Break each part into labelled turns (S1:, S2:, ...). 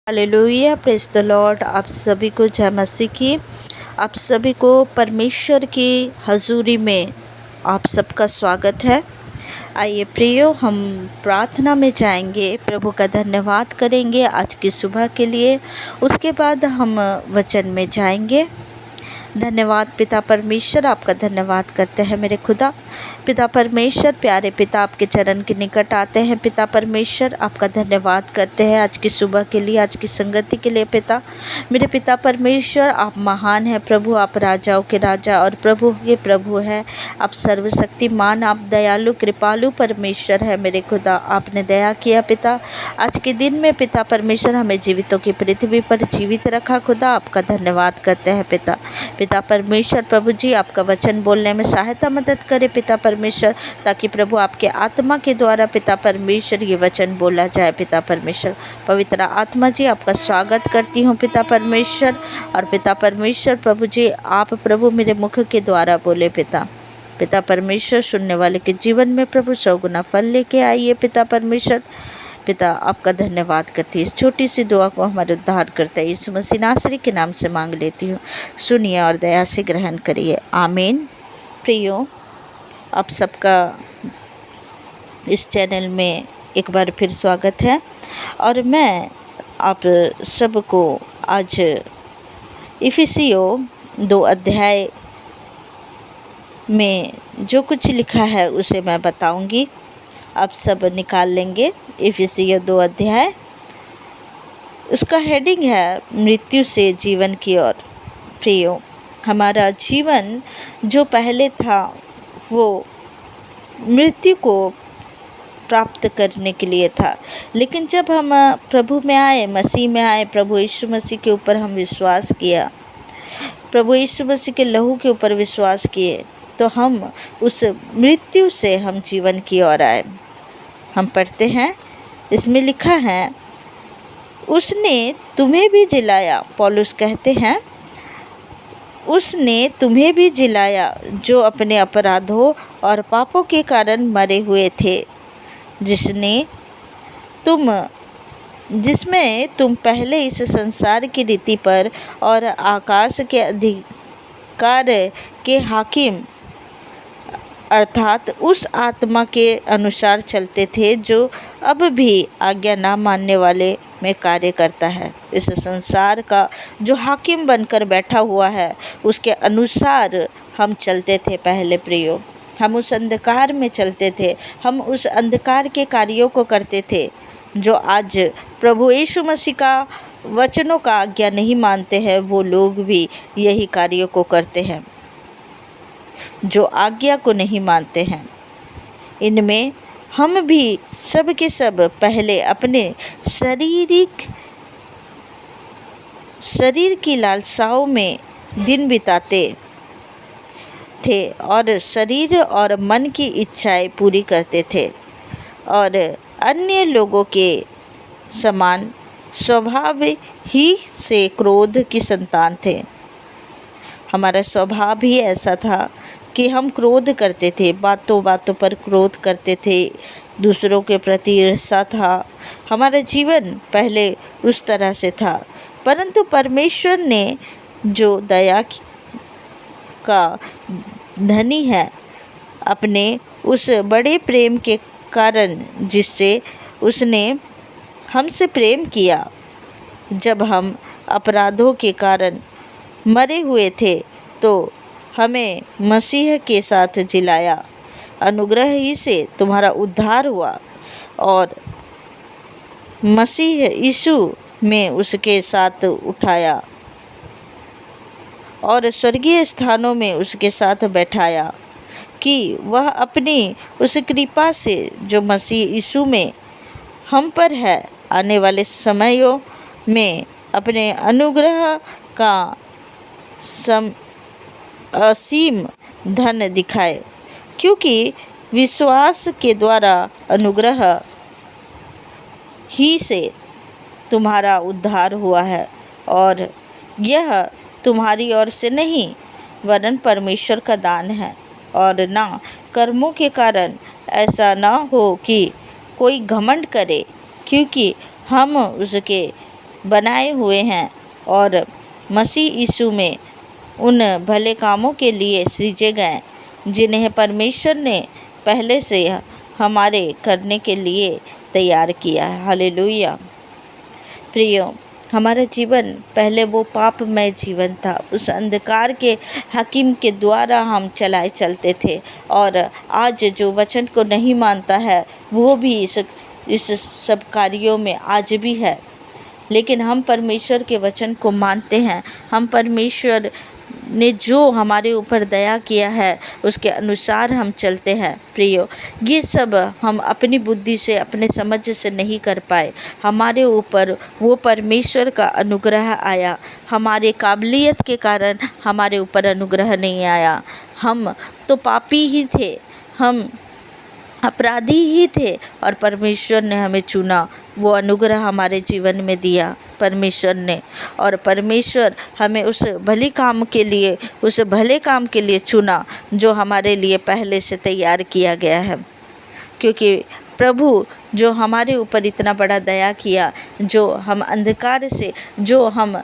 S1: Hallelujah, praise the Lord. आप सभी को जय मसीह की। आप सभी को परमेश्वर की हजूरी में आप सबका स्वागत है। आइए प्रियो, हम प्रार्थना में जाएंगे, प्रभु का धन्यवाद करेंगे आज की सुबह के लिए। उसके बाद हम वचन में जाएंगे। धन्यवाद पिता परमेश्वर, आपका धन्यवाद करते हैं मेरे खुदा। पिता परमेश्वर, प्यारे पिता, आपके चरण के निकट आते हैं। पिता परमेश्वर, आपका धन्यवाद करते हैं आज की सुबह के लिए, आज की संगति के लिए। पिता मेरे पिता परमेश्वर, आप महान हैं प्रभु। आप राजाओं के राजा और प्रभु ये प्रभु है। आप सर्वशक्तिमान, आप दयालु कृपालु परमेश्वर है मेरे खुदा। आपने दया किया पिता आज के दिन में। पिता परमेश्वर, हमें जीवितों की पृथ्वी पर जीवित रखा खुदा, आपका धन्यवाद करते हैं पिता। पिता परमेश्वर, प्रभु जी आपका वचन बोलने में सहायता मदद करे पिता परमेश्वर, ताकि प्रभु आपके आत्मा के द्वारा पिता परमेश्वर ये वचन बोला जाए। पिता परमेश्वर, पवित्र आत्मा जी आपका स्वागत करती हूँ पिता परमेश्वर। और पिता परमेश्वर, प्रभु जी आप प्रभु मेरे मुख के द्वारा बोले पिता। पिता परमेश्वर, सुनने वाले के जीवन में प्रभु 100 गुना फल लेके आइए पिता परमेश्वर। पिता आपका धन्यवाद करती इस छोटी सी दुआ को हमारे उद्धार करते हैं यीशु मसीह नासरी के नाम से मांग लेती हूँ। सुनिए और दया से ग्रहण करिए, आमीन। प्रियो, आप सबका इस चैनल में एक बार फिर स्वागत है। और मैं आप सबको आज इफिसियों 2 अध्याय में जो कुछ लिखा है उसे मैं बताऊंगी। आप सब निकाल लेंगे इफिसियों 2 अध्याय। उसका हेडिंग है मृत्यु से जीवन की ओर। प्रियो, हमारा जीवन जो पहले था वो मृत्यु को प्राप्त करने के लिए था, लेकिन जब हम प्रभु में आए, मसीह में आए, प्रभु यीशु मसीह के ऊपर हम विश्वास किया, प्रभु यीशु मसीह के लहू के ऊपर विश्वास किए, तो हम उस मृत्यु से हम जीवन की ओर आए। हम पढ़ते हैं, इसमें लिखा है, उसने तुम्हें भी जिलाया। पौलुस कहते हैं, उसने तुम्हें भी जिलाया जो अपने अपराधों और पापों के कारण मरे हुए थे, जिसमें तुम पहले इस संसार की रीति पर और आकाश के अधिकार के हाकिम अर्थात उस आत्मा के अनुसार चलते थे जो अब भी आज्ञा ना मानने वाले में कार्य करता है। इस संसार का जो हाकिम बनकर बैठा हुआ है उसके अनुसार हम चलते थे पहले प्रियो। हम उस अंधकार में चलते थे, हम उस अंधकार के कार्यों को करते थे जो आज प्रभु यीशु मसीह का वचनों का आज्ञा नहीं मानते हैं। वो लोग भी यही कार्यों को करते हैं जो आज्ञा को नहीं मानते हैं। इनमें हम भी सब के सब पहले अपने शरीर की लालसाओं में दिन बिताते थे और शरीर और मन की इच्छाएं पूरी करते थे और अन्य लोगों के समान स्वभाव ही से क्रोध की संतान थे। हमारा स्वभाव ही ऐसा था कि हम क्रोध करते थे, बातों बातों पर क्रोध करते थे, दूसरों के प्रति ईर्ष्या था। हमारा जीवन पहले उस तरह से था, परंतु परमेश्वर ने जो दया का धनी है, अपने उस बड़े प्रेम के कारण जिससे उसने हमसे प्रेम किया, जब हम अपराधों के कारण मरे हुए थे तो हमें मसीह के साथ जिलाया। अनुग्रह ही से तुम्हारा उद्धार हुआ और मसीह यीशु में उसके साथ उठाया और स्वर्गीय स्थानों में उसके साथ बैठाया, कि वह अपनी उस कृपा से जो मसीह यीशु में हम पर है, आने वाले समयों में अपने अनुग्रह का असीम धन दिखाए। क्योंकि विश्वास के द्वारा अनुग्रह ही से तुम्हारा उद्धार हुआ है, और यह तुम्हारी ओर से नहीं वरन परमेश्वर का दान है, और ना कर्मों के कारण, ऐसा ना हो कि कोई घमंड करे, क्योंकि हम उसके बनाए हुए हैं और मसीह यीशु में उन भले कामों के लिए सृजे गए जिन्हें परमेश्वर ने पहले से हमारे करने के लिए तैयार किया है। हालेलुया। प्रियो, हमारा जीवन पहले वो पापमय जीवन था। उस अंधकार के हकीम के द्वारा हम चलाए चलते थे और आज जो वचन को नहीं मानता है वो भी इस सब कार्यों में आज भी है। लेकिन हम परमेश्वर के वचन को मानते हैं। हम परमेश्वर ने जो हमारे ऊपर दया किया है उसके अनुसार हम चलते हैं। प्रियो, ये सब हम अपनी बुद्धि से, अपने समझ से नहीं कर पाए। हमारे ऊपर वो परमेश्वर का अनुग्रह आया। हमारे काबिलियत के कारण हमारे ऊपर अनुग्रह नहीं आया। हम तो पापी ही थे, हम अपराधी ही थे और परमेश्वर ने हमें चुना। वो अनुग्रह हमारे जीवन में दिया परमेश्वर ने, और परमेश्वर हमें उस भले काम के लिए चुना जो हमारे लिए पहले से तैयार किया गया है। क्योंकि प्रभु जो हमारे ऊपर इतना बड़ा दया किया, जो हम अंधकार से, जो हम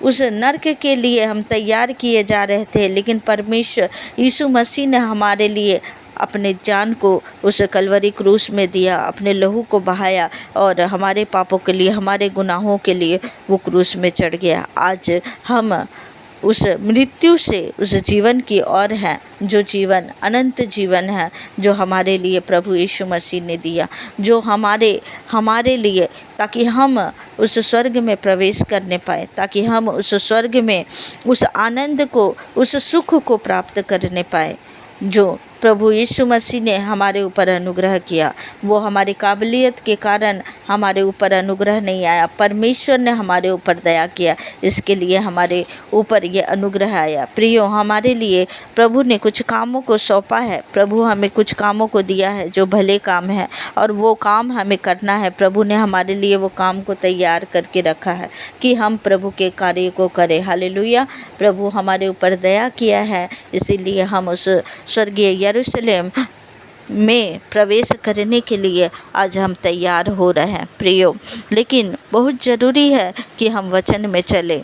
S1: उस नर्क के लिए हम तैयार किए जा रहे थे, लेकिन परमेश्वर यीशु मसीह ने हमारे लिए अपने जान को उस कलवरी क्रूस में दिया, अपने लहू को बहाया और हमारे पापों के लिए, हमारे गुनाहों के लिए वो क्रूस में चढ़ गया। आज हम उस मृत्यु से उस जीवन की ओर हैं, जो जीवन अनंत जीवन है, जो हमारे लिए प्रभु यीशु मसीह ने दिया, जो हमारे लिए, ताकि हम उस स्वर्ग में प्रवेश करने पाए, ताकि हम उस स्वर्ग में उस आनंद को, उस सुख को प्राप्त करने पाए जो प्रभु यीशु मसीह ने हमारे ऊपर अनुग्रह किया। वो हमारी काबिलियत के कारण हमारे ऊपर अनुग्रह नहीं आया, परमेश्वर ने हमारे ऊपर दया किया, इसके लिए हमारे ऊपर ये अनुग्रह आया। प्रियो, हमारे लिए प्रभु ने कुछ कामों को सौंपा है। प्रभु हमें कुछ कामों को दिया है जो भले काम है और वो काम हमें करना है। प्रभु ने हमारे लिए वो काम को तैयार करके रखा है कि हम प्रभु के कार्य को करें। हालेलुया। प्रभु हमारे ऊपर दया किया है, इसीलिए हम उस स्वर्गीय यरूशलेम में प्रवेश करने के लिए आज हम तैयार हो रहे हैं। प्रियो, लेकिन बहुत ज़रूरी है कि हम वचन में चलें,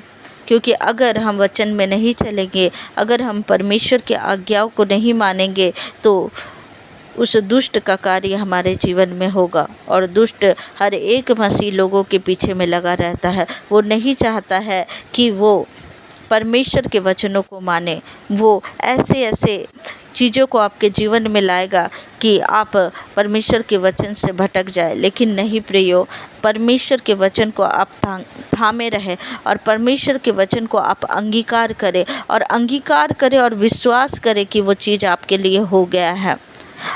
S1: क्योंकि अगर हम वचन में नहीं चलेंगे, अगर हम परमेश्वर की आज्ञाओं को नहीं मानेंगे, तो उस दुष्ट का कार्य हमारे जीवन में होगा। और दुष्ट हर एक मसीह लोगों के पीछे में लगा रहता है। वो नहीं चाहता है कि वो परमेश्वर के वचनों को माने। वो ऐसे चीज़ों को आपके जीवन में लाएगा कि आप परमेश्वर के वचन से भटक जाए। लेकिन नहीं प्रियो, परमेश्वर के वचन को आप थामे रहे और परमेश्वर के वचन को आप अंगीकार करें और विश्वास करें कि वो चीज़ आपके लिए हो गया है।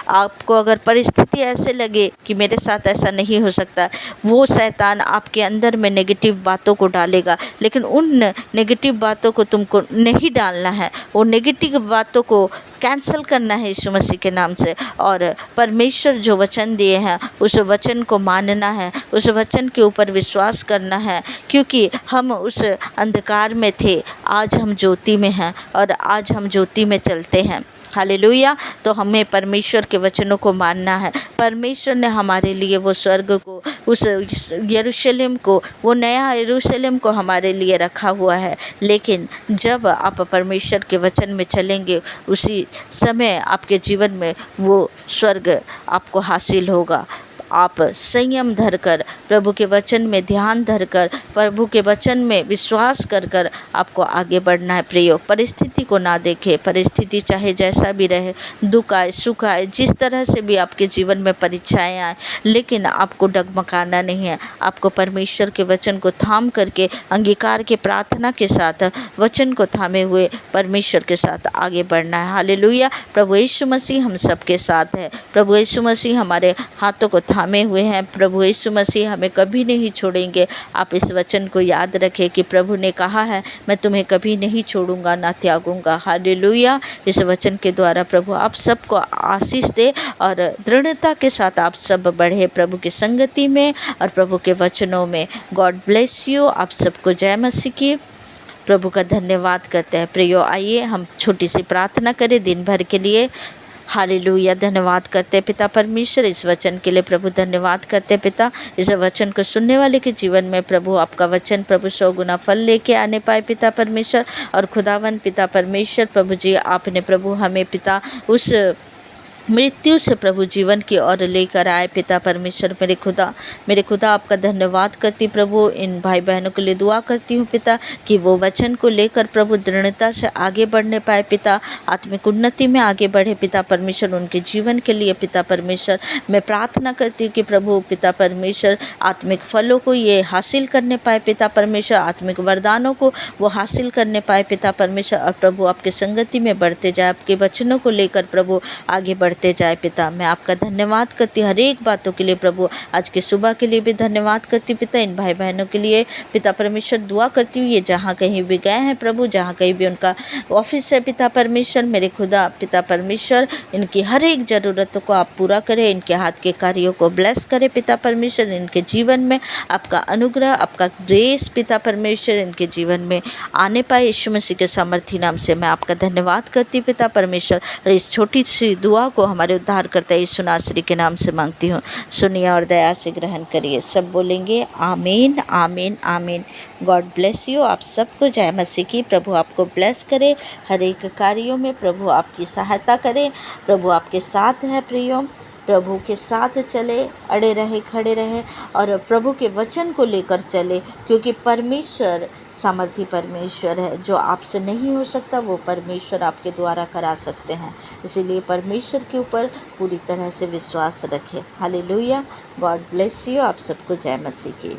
S1: आपको अगर परिस्थिति ऐसे लगे कि मेरे साथ ऐसा नहीं हो सकता, वो शैतान आपके अंदर में नेगेटिव बातों को डालेगा, लेकिन उन नेगेटिव बातों को तुमको नहीं डालना है। वो नेगेटिव बातों को कैंसिल करना है यीशु मसीह के नाम से, और परमेश्वर जो वचन दिए हैं उस वचन को मानना है, उस वचन के ऊपर विश्वास करना है। क्योंकि हम उस अंधकार में थे, आज हम ज्योति में हैं और आज हम ज्योति में चलते हैं। हालेलुया। तो हमें परमेश्वर के वचनों को मानना है। परमेश्वर ने हमारे लिए वो स्वर्ग को, उस यरूशलेम को, वो नया यरूशलेम को हमारे लिए रखा हुआ है। लेकिन जब आप परमेश्वर के वचन में चलेंगे, उसी समय आपके जीवन में वो स्वर्ग आपको हासिल होगा। आप संयम धरकर, प्रभु के वचन में ध्यान धरकर, प्रभु के वचन में विश्वास कर आपको आगे बढ़ना है। प्रियो, परिस्थिति को ना देखें। परिस्थिति चाहे जैसा भी रहे, दुख आए, सुख आए, जिस तरह से भी आपके जीवन में परीक्षाएं आए, लेकिन आपको डगमगाना नहीं है। आपको परमेश्वर के वचन को थाम करके, अंगीकार के प्रार्थना के साथ, वचन को थामे हुए परमेश्वर के साथ आगे बढ़ना है। हालेलुया। प्रभु यीशु मसीह हम सबके साथ है। प्रभु यीशु मसीह हमारे हाथों को थामे हुए हैं। प्रभु यीशु मसीह हमें कभी नहीं छोड़ेंगे। आप इस वचन को याद रखें कि प्रभु ने कहा है, मैं तुम्हें कभी नहीं छोड़ूंगा ना त्यागूंगा। हालेलुया। इस वचन के द्वारा प्रभु आप सबको आशीष दे और दृढ़ता के साथ आप सब बढ़े प्रभु की संगति में और प्रभु के वचनों में। God bless you. आप सबको जय मसीह की। प्रभु का धन्यवाद करते हैं। प्रियो, आइए हम छोटी सी प्रार्थना करें दिन भर के लिए। हालेलुया। धन्यवाद करते हैं पिता परमेश्वर इस वचन के लिए प्रभु, धन्यवाद करते हैं पिता इस वचन को सुनने वाले के जीवन में प्रभु आपका वचन प्रभु 100 गुना फल लेके आने पाए पिता परमेश्वर। और खुदावन पिता परमेश्वर प्रभु जी आपने प्रभु हमें पिता उस मृत्यु से प्रभु जीवन की ओर लेकर आए पिता परमेश्वर। मेरे खुदा आपका धन्यवाद करती प्रभु, इन भाई बहनों के लिए दुआ करती हूँ पिता कि वो वचन को लेकर प्रभु दृढ़ता से आगे बढ़ने पाए पिता, आत्मिक उन्नति में आगे बढ़े पिता परमेश्वर। उनके जीवन के लिए पिता परमेश्वर मैं प्रार्थना करती हूँ कि प्रभु पिता परमेश्वर आत्मिक फलों को ये हासिल करने पाए पिता परमेश्वर, आत्मिक वरदानों को वो हासिल करने पाए पिता परमेश्वर। और प्रभु आपके संगति में बढ़ते जाए, आपके वचनों को लेकर प्रभु आगे बढ़ते जाए पिता। मैं आपका धन्यवाद करती हर एक बातों के लिए प्रभु, आज के सुबह के लिए भी धन्यवाद करती पिता। इन भाई बहनों के लिए पिता परमेश्वर दुआ करती हूँ, ये जहाँ कहीं भी गए हैं प्रभु, जहाँ कहीं भी उनका ऑफिस है पिता परमेश्वर, मेरे खुदा पिता परमेश्वर इनकी हर एक ज़रूरतों को आप पूरा करें, इनके हाथ के कार्यों को ब्लेस करें पिता परमेश्वर। इनके जीवन में आपका अनुग्रह, आपका ग्रेस पिता परमेश्वर इनके जीवन में आने पाए। यीशु मसीह के सामर्थी नाम से मैं आपका धन्यवाद करती पिता परमेश्वर। और इस छोटी सी दुआ को हमारे उद्धार करता यीशु नासरी के नाम से मांगती हूँ, सुनिए और दया से ग्रहण करिए। सब बोलेंगे आमीन आमीन आमीन। God bless you. आप सबको जय मसीह की। प्रभु आपको ब्लेस करे, हर एक कार्यों में प्रभु आपकी सहायता करे। प्रभु आपके साथ है प्रियो, प्रभु के साथ चले, अड़े रहे, खड़े रहे और प्रभु के वचन को लेकर चले, क्योंकि परमेश्वर सामर्थी परमेश्वर है। जो आपसे नहीं हो सकता वो परमेश्वर आपके द्वारा करा सकते हैं। इसीलिए परमेश्वर के ऊपर पूरी तरह से विश्वास रखें। हालेलुया। God bless you. आप सबको जय मसीह की।